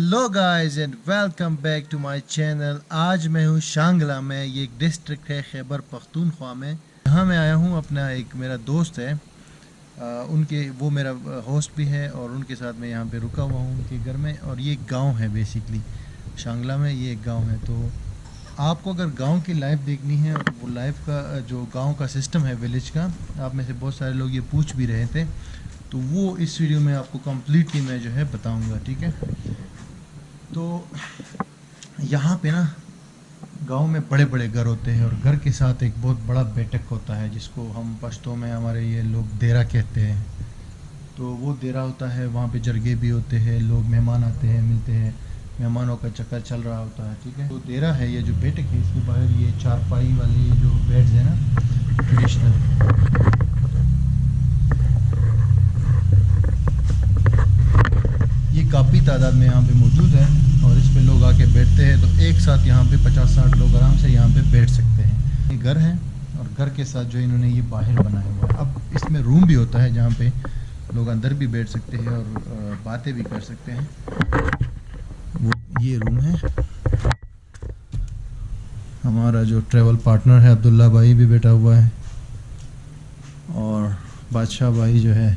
Hello guys and welcome back to my channel. आज मैं हूँ शांगला में, ये एक डिस्ट्रिक्ट है खैबर पख्तूनख्वा में। यहाँ मैं आया हूँ, अपना एक मेरा दोस्त है, उनके वो मेरा होस्ट भी है और उनके साथ मैं यहाँ पे रुका हुआ हूँ उनके घर में। और ये एक गांव है बेसिकली, शांगला में ये एक गांव है। तो आपको अगर गांव की लाइफ देखनी है, वो लाइफ का जो गांव का सिस्टम है विलेज का, आप में से बहुत सारे लोग ये पूछ भी रहे थे, तो वो इस वीडियो में आपको कम्प्लीटली मैं जो है बताऊंगा, ठीक है। तो यहाँ पे ना गांव में बड़े बड़े घर होते हैं और घर के साथ एक बहुत बड़ा बैठक होता है, जिसको हम पश्तो में हमारे ये लोग देरा कहते हैं। तो वो देरा होता है, वहाँ पे जरगे भी होते हैं, लोग मेहमान आते हैं, मिलते हैं, मेहमानों का चक्कर चल रहा होता है, ठीक है। तो देरा है ये जो बैठक है, इसके बाहर ये चारपाई वाले जो बेड्स हैं ना ट्रेडिशनल, ये काफ़ी तादाद में यहाँ पे मौजूद है और इस पे लोग आके बैठते हैं। तो एक साथ यहाँ पे 50-60 लोग आराम से यहाँ पे बैठ सकते हैं। ये घर है और घर के साथ जो इन्होंने ये बाहर बनाया हुआ है। अब इसमें रूम भी होता है जहाँ पे लोग अंदर भी बैठ सकते हैं और बातें भी कर सकते हैं। वो ये रूम है। हमारा जो ट्रैवल पार्टनर है अब्दुल्ला भाई भी बैठा हुआ है और बादशाह भाई जो है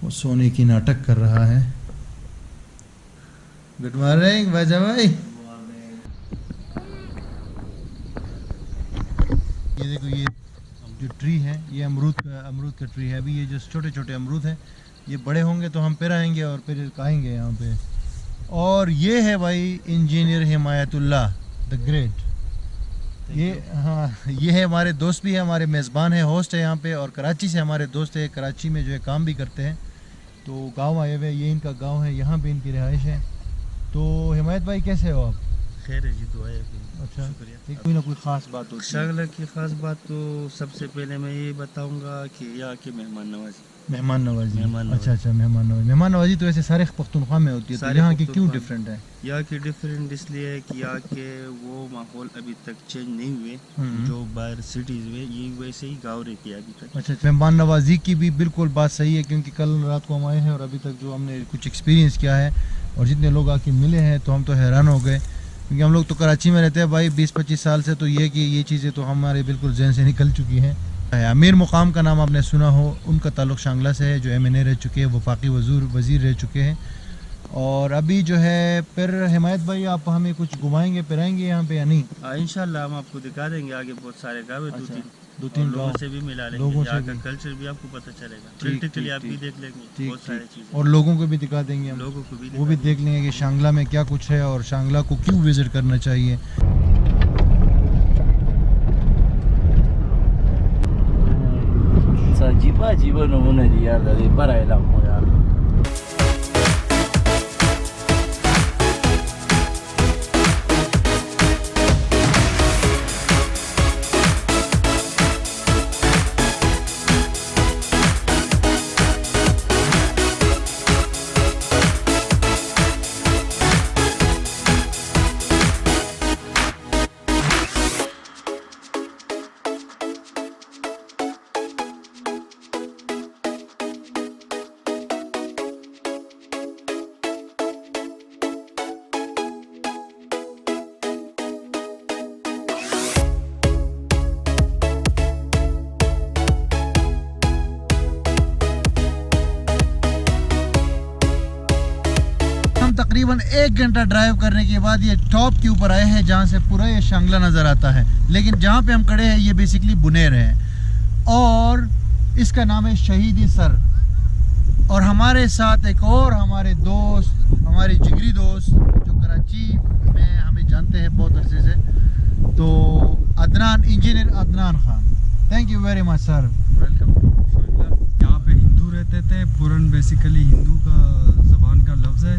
वो सोने की नाटक कर रहा है। गुड मॉर्निंग बादशाह भाई। ये देखो, ये जो ट्री है ये अमरूद का ट्री है। अभी ये जो छोटे छोटे अमरूद हैं, ये बड़े होंगे तो हम फिर आएंगे और फिर खाएंगे यहाँ पे। और ये है भाई इंजीनियर हिमायतुल्लाह द ग्रेट। ये हाँ, ये है हमारे दोस्त भी है, हमारे मेज़बान है, होस्ट है यहाँ पे। और कराची से हमारे दोस्त है, कराची में जो है काम भी करते हैं। तो गांव आए हुए, ये इनका गांव है, यहाँ पे इनकी रिहाइश है। तो हिमायत भाई कैसे हो आप? खैर है जी, दुआ है। अच्छा, कोई ना कोई ख़ास बात होती है? शांगला की ख़ास बात तो सबसे पहले मैं ये बताऊंगा कि यहाँ के मेहमान नवाजी। अच्छा, मेहमान नवाजी तो ऐसे सारे पख्तूनख्वा में होती है, तो यहाँ की क्यों डिफरेंट है? यहाँ की डिफरेंट इसलिए है कि यहाँ के वो माहौल अभी तक चेंज नहीं हुए जो बाहर सिटीज़ में, ये वैसे ही गाँव रहती है अभी तक। अच्छा, मेहमान नवाजी की भी बिल्कुल बात सही है, क्योंकि कल रात को हम आए हैं और अभी तक जो हमने कुछ एक्सपीरियंस किया है और जितने लोग आके मिले हैं, तो हम तो हैरान हो गए। क्योंकि हम लोग तो कराची में रहते हैं भाई 20-25 साल से, तो ये चीज़ें तो हमारे बिल्कुल जहन से निकल चुकी हैं। अमीर मुकाम का नाम आपने सुना हो, उनका ताल्लुक़ शांगला से है, जो MNA रह चुके हैं, वफाकी वज़ीर रह चुके हैं। और अभी जो है फिर हिमायत भाई आप हमें कुछ घुमाएंगे फिराएंगे यहाँ पे या नहीं? इंशाल्लाह हम आपको दिखा देंगे आगे बहुत सारे गाँव है। अच्छा, दो तीन लोगों से भी मिला लेंगे, लोगों यहाँ से का भी कल्चर भी आपको पता चलेगा, प्रैक्टिकली आप भी देख लेंगे बहुत सारी चीज़ें। और लोगों को भी दिखा देंगे, हम लोगों को भी वो भी देख लेंगे कि शांगला में क्या कुछ है और शांगला को क्यों विज़िट करना चाहिए। Jiba nomuna dia dari barai lampu ya. तकरीबन 1 घंटा ड्राइव करने के बाद ये टॉप के ऊपर आए हैं, जहाँ से पूरा ये शांगला नज़र आता है। लेकिन जहाँ पे हम खड़े हैं ये बेसिकली बुनेर है और इसका नाम है शहीदी सर। और हमारे साथ एक और हमारे दोस्त, हमारे जिगरी दोस्त जो कराची में हमें जानते हैं बहुत अरसे से, तो Adnan, engineer Adnan Khan. Thank you very much sir, welcome to Shangla. यहाँ पे हिंदू रहते थे। पुरन बेसिकली हिंदू का ज़बान का लफ्ज़ है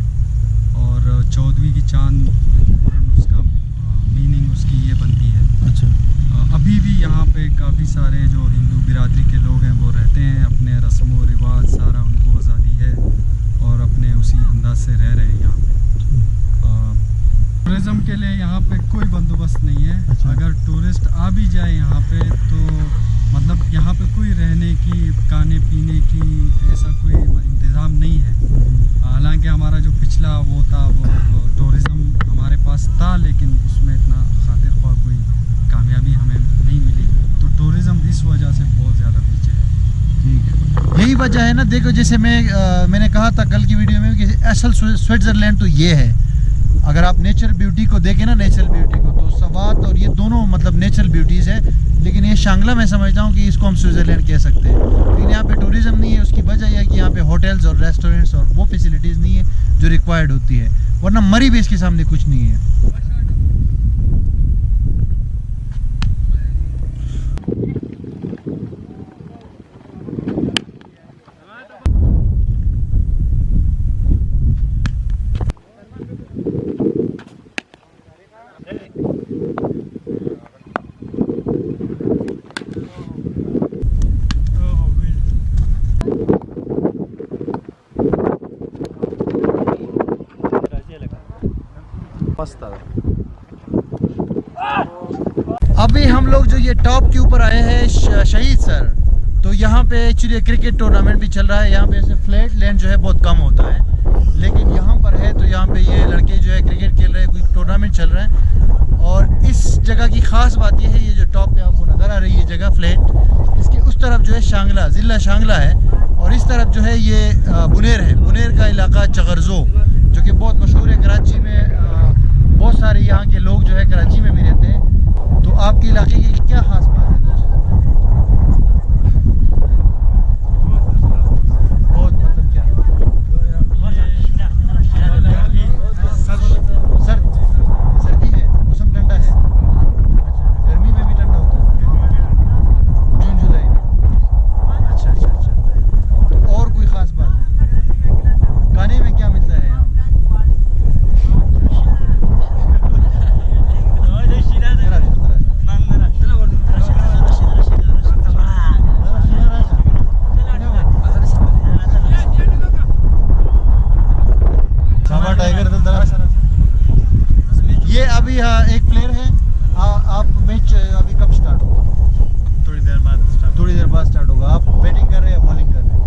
और 14वीं की चांद पुरन उसका मीनिंग उसकी ये बनती है। अच्छा, अभी भी यहाँ पे काफ़ी सारे जो हिंदू बिरादरी के लोग हैं वो रहते हैं, अपने रस्म व रिवाज सारा उनको आज़ादी है और अपने उसी अंदाज से रह रहे हैं यहाँ पे। टूरिज़म के लिए यहाँ पे कोई बंदोबस्त नहीं है। अच्छा। अगर टूरिस्ट आ भी जाए यहाँ पे तो मतलब यहाँ पे कोई रहने की, खाने पीने की ऐसा कोई इंतज़ाम नहीं है। हालांकि हमारा जो पिछला वो था वो टूरिज़्म हमारे पास था, लेकिन उसमें इतना खातिर ख्वाह कोई कामयाबी हमें नहीं मिली। तो टूरिज़्म इस वजह से बहुत ज़्यादा पीछे है। ठीक, यही वजह है ना। देखो जैसे मैंने कहा था कल की वीडियो में कि असल स्विट्ज़रलैंड तो ये है। अगर आप नेचर ब्यूटी को देखें ना, नेचुरल ब्यूटी को, तो सवात और ये दोनों मतलब नेचुरल ब्यूटीज़ है। लेकिन ये शांगला मैं समझता हूँ कि इसको हम स्विट्ज़रलैंड कह सकते हैं। लेकिन यहाँ पे टूरिज़्म नहीं है। उसकी वजह यह है कि यहाँ पे होटल्स और रेस्टोरेंट्स और वो फैसिलिटीज़ नहीं है जो रिक्वायर्ड होती है, वरना मरी भी इसके सामने कुछ नहीं है। अभी हम लोग जो ये टॉप के ऊपर आए हैं शहीद सर, तो यहाँ पे एक्चुअली क्रिकेट टूर्नामेंट भी चल रहा है। यहाँ पे ऐसे फ्लैट लैंड जो है बहुत कम होता है, लेकिन यहाँ पर है। तो यहाँ पे ये लड़के जो है क्रिकेट खेल रहे हैं, कोई टूर्नामेंट चल रहा है। और इस जगह की ख़ास बात यह है, ये जो टॉप पे आपको नज़र आ रही है जगह फ्लैट, इसके उस तरफ जो है शांगला, ज़िला शांगला है, और इस तरफ जो है ये बुनेर है। बुनेर का इलाका चगरजो, जो कि बहुत मशहूर है। कराची में बहुत सारे यहाँ के लोग जो है कराची में भी रहते हैं। तो आपके इलाके की क्या खास बात है दोस्त? बहुत मतलब क्या सर्दी है, मौसम ठंडा है। अच्छा, गर्मी में भी ठंडा होता है, जून जुलाई में। अच्छा अच्छा अच्छा। तो और कोई खास बात खाने में क्या मिलता है यहाँ? ये अभी एक प्लेयर है। आप मैच अभी कब स्टार्ट होगा? थोड़ी देर बाद स्टार्ट होगा। आप बैटिंग कर रहे हैं या बॉलिंग कर रहे हैं?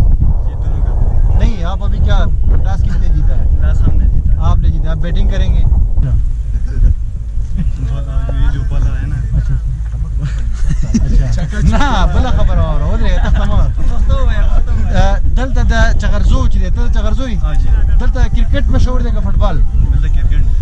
ये दोनों का नहीं, आप अभी क्या टॉस किसने जीता है? टॉस हमने जीता। आपने जीता। आप बैटिंग करेंगे? ये जो बॉलर है ना, अच्छा ना बला खबर और हो जाएगा तमाम दलता चगरजो ची दे चगरजोई दलता क्रिकेट मशहूर देगा फुटबॉल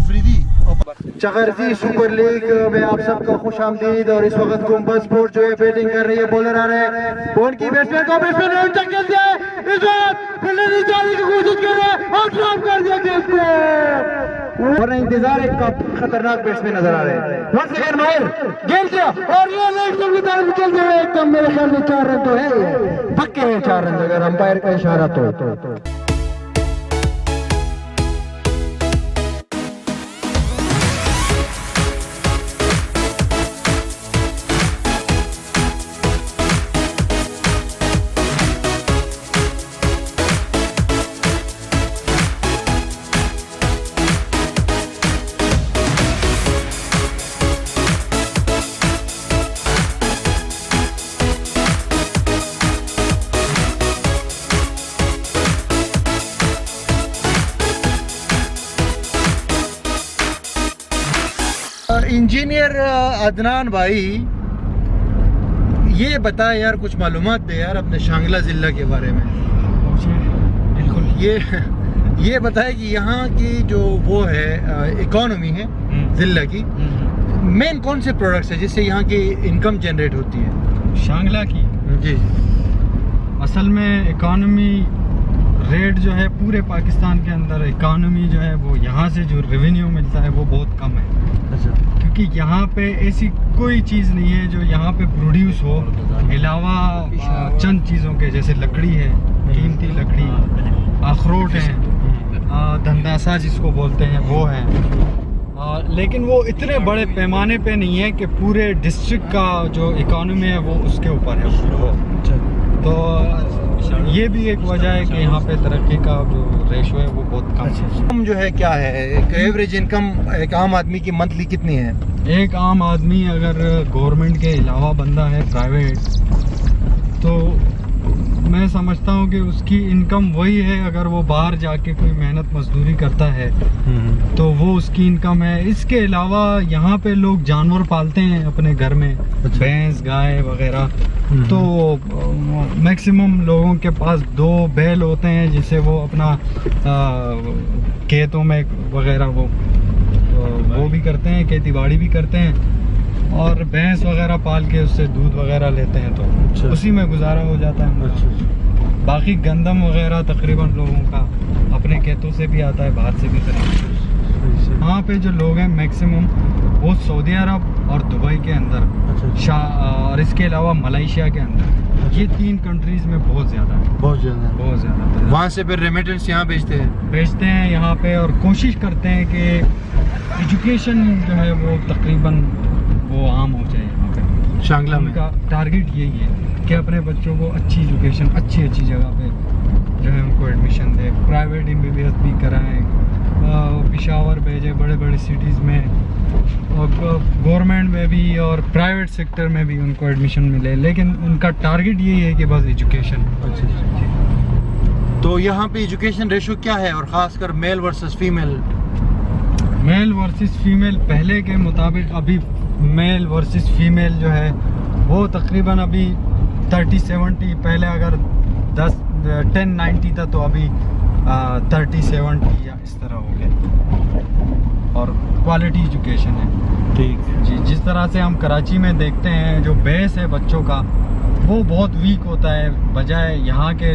अफरीदी चगरजी सुपर लीग में आप सबका खुश आमदीद। और इस वक्त गुम्बद स्पोर्ट जो है बैटिंग कर रही है, बॉलर आ रहे हैं। बॉल की बैट्समैन को बैट्समैन रन तक खेलते हैं, इस वक्त फील्डर निकालने की कोशिश कर रहे हैं और ड्रॉप कर दिया गेंद को। और इंतजार एक खतरनाक बैट्समैन नजर आ रहे हैं। वंस अगेन माहिर गेंद किया और ये लेग की तरफ खेलते हुए एकदम मेरे ख्याल में 4 रन तो है, पक्के हैं 4 रन अगर अंपायर का इशारा तो। इंजीनियर अदनान भाई, ये बता यार, कुछ मालूमात दे यार अपने शांगला ज़िला के बारे में। बिल्कुल। ये बताए कि यहाँ की जो वो है इकोनॉमी है ज़िला की, मेन कौन से प्रोडक्ट्स है जिससे यहाँ की इनकम जनरेट होती है शांगला की? जी, असल में इकोनॉमी रेट जो है पूरे पाकिस्तान के अंदर, इकोनॉमी जो है वो यहाँ से जो रेवेन्यू मिलता है वो बहुत कम है। अच्छा, क्योंकि यहाँ पे ऐसी कोई चीज़ नहीं है जो यहाँ पे प्रोड्यूस हो, अलावा चंद चीज़ों के, जैसे लकड़ी है, कीमती लकड़ी, अखरोट है, धंधासा जिसको बोलते हैं वो है। लेकिन वो इतने बड़े पैमाने पे नहीं है कि पूरे डिस्ट्रिक्ट का जो इकोनॉमी है वो उसके ऊपर है। तो ये भी एक वजह है कि यहाँ पे तरक्की का जो रेशो है वो बहुत कम है। इनकम जो है क्या है, एक एवरेज इनकम एक आम आदमी की मंथली कितनी है? एक आम आदमी अगर गवर्नमेंट के अलावा बंदा है प्राइवेट, तो मैं समझता हूँ कि उसकी इनकम वही है। अगर वो बाहर जाके कोई मेहनत मजदूरी करता है तो वो उसकी इनकम है। इसके अलावा यहाँ पे लोग जानवर पालते हैं अपने घर में, भैंस गाय वगैरह। तो मैक्सिमम लोगों के पास 2 बैल होते हैं जिसे वो अपना खेतों में वगैरह वो भी करते हैं, खेती बाड़ी भी करते हैं, और भैंस वगैरह पाल के उससे दूध वगैरह लेते हैं, तो उसी में गुजारा हो जाता है। बाकी गंदम वगैरह तकरीबन लोगों का अपने खेतों से भी आता है, बाहर से भी खरीदते। यहाँ पे जो लोग हैं मैक्सिमम वो सऊदी अरब और दुबई के अंदर, और इसके अलावा मलेशिया के अंदर, ये 3 कंट्रीज में बहुत ज़्यादा है, बहुत ज़्यादा। वहाँ से फिर रेमिटेंस यहाँ भेजते हैं यहाँ पे, और कोशिश करते हैं कि एजुकेशन जो है वो तकरीबन वो आम हो जाए यहाँ पे शांगला में। उनका टारगेट यही है कि अपने बच्चों को अच्छी एजुकेशन अच्छी जगह पे जो है उनको एडमिशन दे, प्राइवेट MBBS भी कराएं, पेशावर भेजे, बड़े बड़े सिटीज़ में, और गवर्नमेंट में भी और प्राइवेट सेक्टर में भी उनको एडमिशन मिले, लेकिन उनका टारगेट यही है कि बस एजुकेशन। तो यहाँ पे एजुकेशन रेशो क्या है, और ख़ासकर male versus female? Male versus female पहले के मुताबिक अभी मेल वर्सेस फीमेल जो है वो तकरीबन अभी 30-70, पहले अगर 10-90 था तो अभी 30-70 या इस तरह हो गया। और क्वालिटी एजुकेशन है, ठीक जी। जिस तरह से हम कराची में देखते हैं जो बेस है बच्चों का वो बहुत वीक होता है, बजाय यहाँ के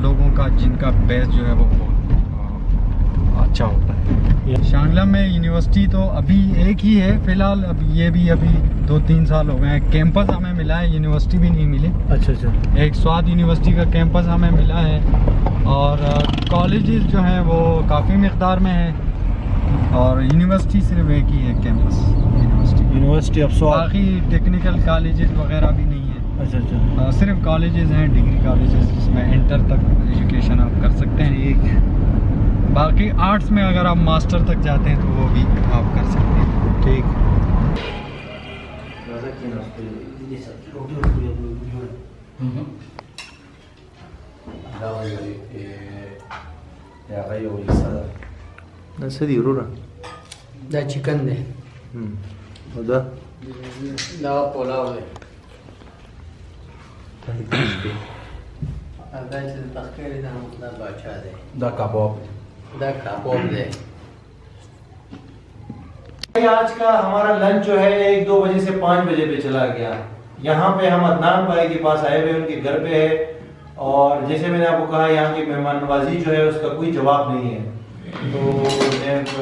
लोगों का जिनका बेस जो है वो बहुत अच्छा होता है। शांगला में यूनिवर्सिटी तो अभी एक ही है फिलहाल, अभी 2-3 साल हो गए हैं। कैंपस हमें मिला है, यूनिवर्सिटी भी नहीं मिली। अच्छा। एक स्वाद यूनिवर्सिटी का कैंपस हमें मिला है, और कॉलेजेस जो हैं वो काफ़ी मिक़दार में हैं, और यूनिवर्सिटी सिर्फ एक ही है कैंपस यूनिवर्सिटी ऑफ स्वाद। बाकी टेक्निकल कॉलेजेस वगैरह भी नहीं है। अच्छा। सिर्फ कॉलेजेस हैं, डिग्री कॉलेजेस, जिसमें इंटर तक एजुकेशन आप कर सकते हैं। बाकी आर्ट्स में अगर आप मास्टर तक जाते हैं तो वो भी आप कर सकते हैं। ठीक। Nasi urura. Da chicken de. Oda. Da pulao de. Da takhkari da hamda bacha de. Da kebab. Da kebab de. आज का हमारा लंच जो है 1-2 बजे से 5 बजे पे चला गया। यहाँ पे हम अदनान भाई के पास आए हुए, उनके घर पे है, और जैसे मैंने आपको कहा यहाँ की मेहमान नवाजी जो है उसका कोई जवाब नहीं है। तो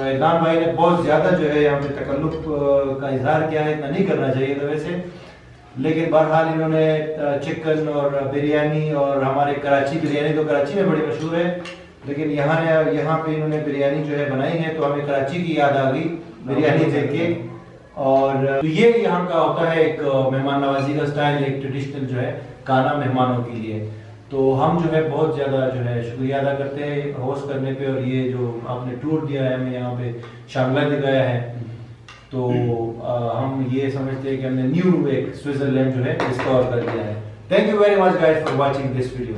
अदनान भाई ने बहुत ज़्यादा जो है यहाँ पे तकल्लुफ का इजहार किया है, इतना नहीं करना चाहिए था वैसे, लेकिन बहरहाल इन्होंने चिकन और बिरयानी, और हमारे कराची बिरयानी तो कराची में बड़ी मशहूर है, लेकिन यहाँ पे इन्होंने बिरयानी जो है बनाई है, तो हमें कराची की याद आ गई बिरयानी देख के। और तो ये यहाँ का होता है एक मेहमान नवाजी का स्टाइल, एक ट्रेडिशनल जो है खाना मेहमानों के लिए। तो हम जो है बहुत ज़्यादा जो है शुक्रिया अदा करते हैं होस्ट करने पे, और ये जो आपने टूर दिया है हमें यहाँ पे शांगला दिखाया है, तो हम ये समझते हैं कि हमने न्यू एक स्विट्जरलैंड जो है डिस्कवर कर दिया है। Thank you very much guys for watching this video.